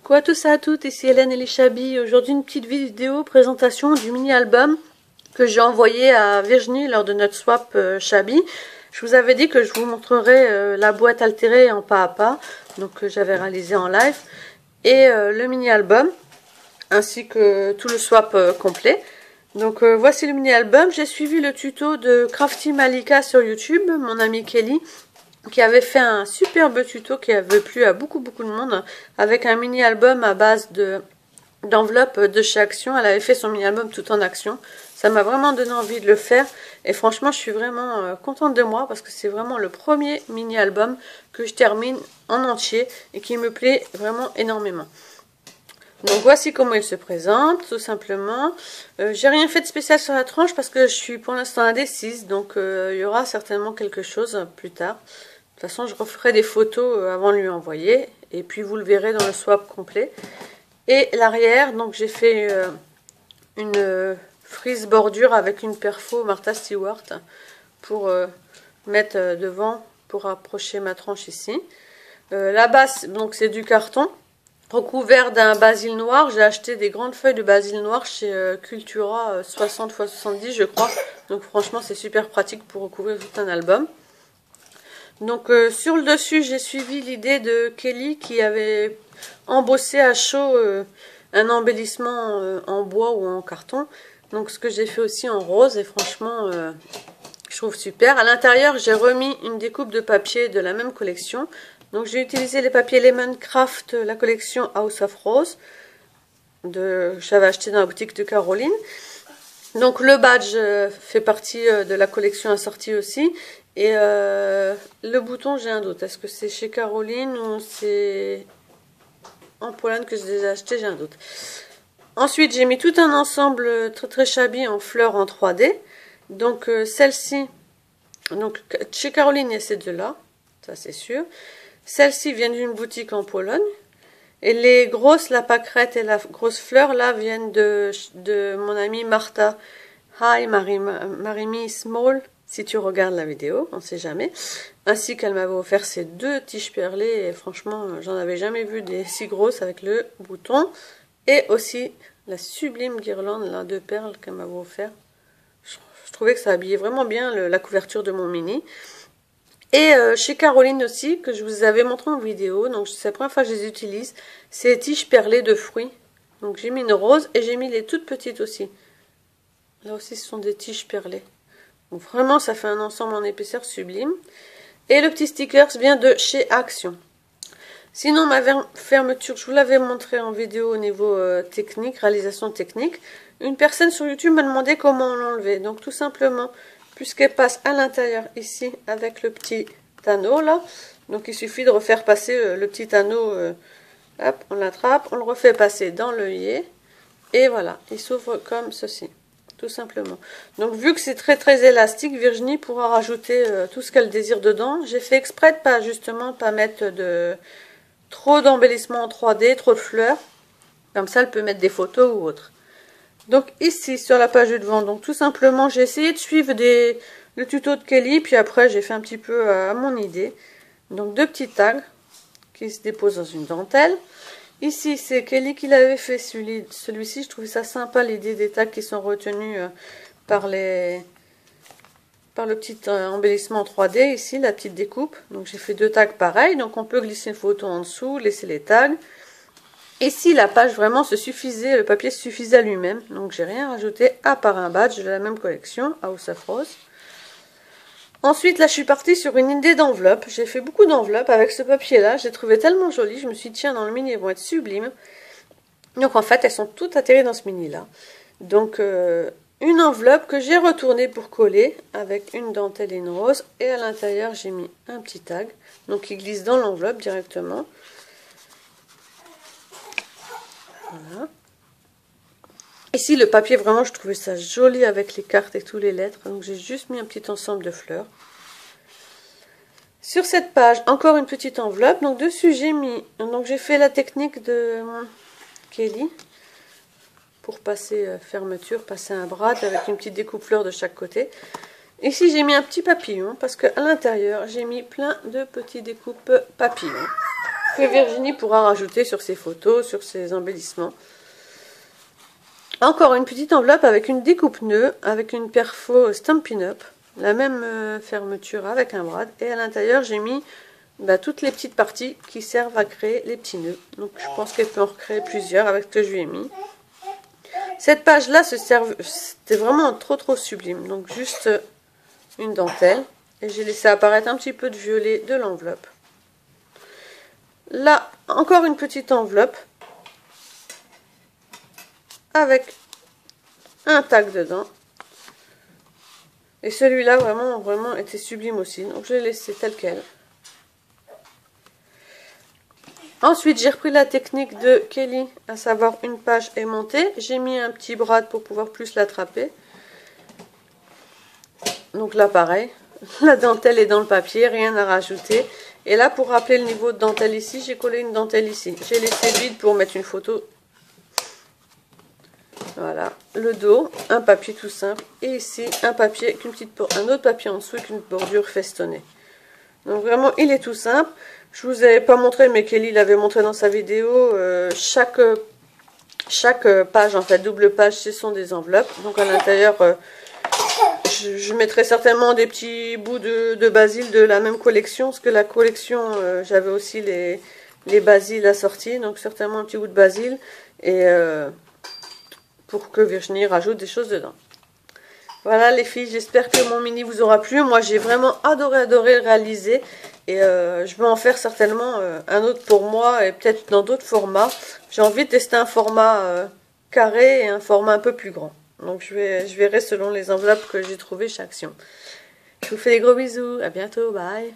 Coucou à tous et à toutes, ici Hélène Elishabi. Aujourd'hui une petite vidéo présentation du mini-album que j'ai envoyé à Virginie lors de notre swap Shabi. Je vous avais dit que je vous montrerai la boîte altérée en pas à pas, donc que j'avais réalisé en live, et le mini-album, ainsi que tout le swap complet. Donc voici le mini-album. J'ai suivi le tuto de Crafty Malika sur YouTube, mon amie Kelly, qui avait fait un superbe tuto qui avait plu à beaucoup de monde, avec un mini-album à base d'enveloppes de chez Action. Elle avait fait son mini-album tout en action. Ça m'a vraiment donné envie de le faire. Et franchement, je suis vraiment contente de moi parce que c'est vraiment le premier mini-album que je termine en entier et qui me plaît vraiment énormément. Donc voici comment il se présente, tout simplement. J'ai rien fait de spécial sur la tranche parce que je suis pour l'instant indécise. Donc il y aura certainement quelque chose plus tard. De toute façon, je referai des photos avant de lui envoyer. Et puis vous le verrez dans le swap complet. Et l'arrière, donc j'ai fait une frise bordure avec une perfo Martha Stewart pour mettre devant, pour approcher ma tranche ici. La base, donc c'est du carton recouvert d'un basil noir. J'ai acheté des grandes feuilles de basil noir chez Cultura 60 x 70 je crois. Donc franchement c'est super pratique pour recouvrir tout un album. Donc sur le dessus j'ai suivi l'idée de Kelly qui avait embossé à chaud un embellissement en bois ou en carton. Donc ce que j'ai fait aussi en rose et franchement je trouve super. À l'intérieur j'ai remis une découpe de papier de la même collection. Donc j'ai utilisé les papiers Lemon Craft, la collection House of Rose que j'avais acheté dans la boutique de Caroline. Donc le badge fait partie de la collection assortie aussi. Et le bouton, j'ai un doute. Est-ce que c'est chez Caroline ou c'est en Pologne que je les ai achetés? J'ai un doute. Ensuite, j'ai mis tout un ensemble très shabby en fleurs en 3D. Donc celle-ci, donc chez Caroline, il y a ces deux-là, ça c'est sûr. Celle-ci vient d'une boutique en Pologne. Et les grosses, la pâquerette et la grosse fleur, là, viennent de mon amie Martha. Hi Marimi Small, si tu regardes la vidéo, on ne sait jamais. Ainsi qu'elle m'avait offert ces deux tiges perlées. Et franchement, j'en avais jamais vu des si grosses avec le bouton. Et aussi la sublime guirlande là, de perles qu'elle m'avait offert. Je trouvais que ça habillait vraiment bien la couverture de mon mini. Et chez Caroline aussi, que je vous avais montré en vidéo, donc c'est la première fois que je les utilise, ces tiges perlées de fruits. Donc j'ai mis une rose et j'ai mis les toutes petites aussi. Là aussi ce sont des tiges perlées. Donc vraiment ça fait un ensemble en épaisseur sublime. Et le petit sticker vient de chez Action. Sinon ma fermeture, je vous l'avais montré en vidéo au niveau technique, réalisation technique. Une personne sur YouTube m'a demandé comment on l'enlevait. Donc tout simplement, puisqu'elle passe à l'intérieur ici avec le petit anneau là. Donc il suffit de refaire passer le petit anneau, hop, on l'attrape, on le refait passer dans l'œillet. Et voilà, il s'ouvre comme ceci, tout simplement. Donc vu que c'est très élastique, Virginie pourra rajouter tout ce qu'elle désire dedans. J'ai fait exprès de pas mettre trop d'embellissement en 3D, trop de fleurs. Comme ça elle peut mettre des photos ou autre. Donc ici sur la page de devant, donc tout simplement j'ai essayé de suivre le tuto de Kelly, puis après j'ai fait un petit peu à mon idée. Donc deux petits tags qui se déposent dans une dentelle. Ici c'est Kelly qui l'avait fait celui-ci, je trouvais ça sympa l'idée des tags qui sont retenus par le petit embellissement en 3D, ici la petite découpe. Donc j'ai fait deux tags pareils, donc on peut glisser une photo en dessous, laisser les tags. Ici, la page vraiment se suffisait, le papier suffisait à lui-même. Donc, j'ai rien rajouté à part un badge de la même collection, House of Rose. Ensuite, là, je suis partie sur une idée d'enveloppe. J'ai fait beaucoup d'enveloppes avec ce papier-là. Je l'ai trouvé tellement joli. Je me suis dit, tiens, dans le mini, elles vont être sublimes. Donc, en fait, elles sont toutes atterries dans ce mini-là. Donc, une enveloppe que j'ai retournée pour coller avec une dentelle et une rose. Et à l'intérieur, j'ai mis un petit tag. Donc, il glisse dans l'enveloppe directement. Voilà. Ici le papier, vraiment je trouvais ça joli avec les cartes et toutes les lettres, donc j'ai juste mis un petit ensemble de fleurs. Sur cette page encore une petite enveloppe, donc dessus j'ai fait la technique de Kelly pour passer fermeture, passer un brad avec une petite découpe fleur de chaque côté. Ici j'ai mis un petit papillon parce qu'à l'intérieur j'ai mis plein de petits découpes papillons. que Virginie pourra rajouter sur ses photos, sur ses embellissements. Encore une petite enveloppe avec une découpe nœud, avec une perfo Stampin' Up, la même fermeture avec un brad. Et à l'intérieur, j'ai mis toutes les petites parties qui servent à créer les petits nœuds. Donc je pense qu'elle peut en recréer plusieurs avec ce que je lui ai mis. Cette page-là, c'était vraiment trop sublime. Donc juste une dentelle. Et j'ai laissé apparaître un petit peu de violet de l'enveloppe. Là, encore une petite enveloppe avec un tag dedans. Et celui-là, vraiment était sublime aussi. Donc, je l'ai laissé tel quel. Ensuite, j'ai repris la technique de Kelly, à savoir une page aimantée. J'ai mis un petit brad pour pouvoir plus l'attraper. Donc là, pareil. La dentelle est dans le papier, rien à rajouter. Et là, pour rappeler le niveau de dentelle ici, j'ai collé une dentelle ici. J'ai laissé vide pour mettre une photo. Voilà, le dos, un papier tout simple. Et ici, un papier avec un autre papier en dessous avec une bordure festonnée. Donc vraiment, il est tout simple. Je vous avais pas montré, mais Kelly l'avait montré dans sa vidéo. Chaque page, en fait, double page, ce sont des enveloppes. Donc à l'intérieur... je mettrai certainement des petits bouts de basil de la même collection, parce que la collection, j'avais aussi les basils assortis, donc certainement un petit bout de basil, et pour que Virginie rajoute des choses dedans. Voilà les filles, j'espère que mon mini vous aura plu. Moi j'ai vraiment adoré le réaliser, et je vais en faire certainement un autre pour moi, et peut-être dans d'autres formats. J'ai envie de tester un format carré et un format un peu plus grand. Donc je verrai selon les enveloppes que j'ai trouvées chaque action. Je vous fais des gros bisous, à bientôt, bye.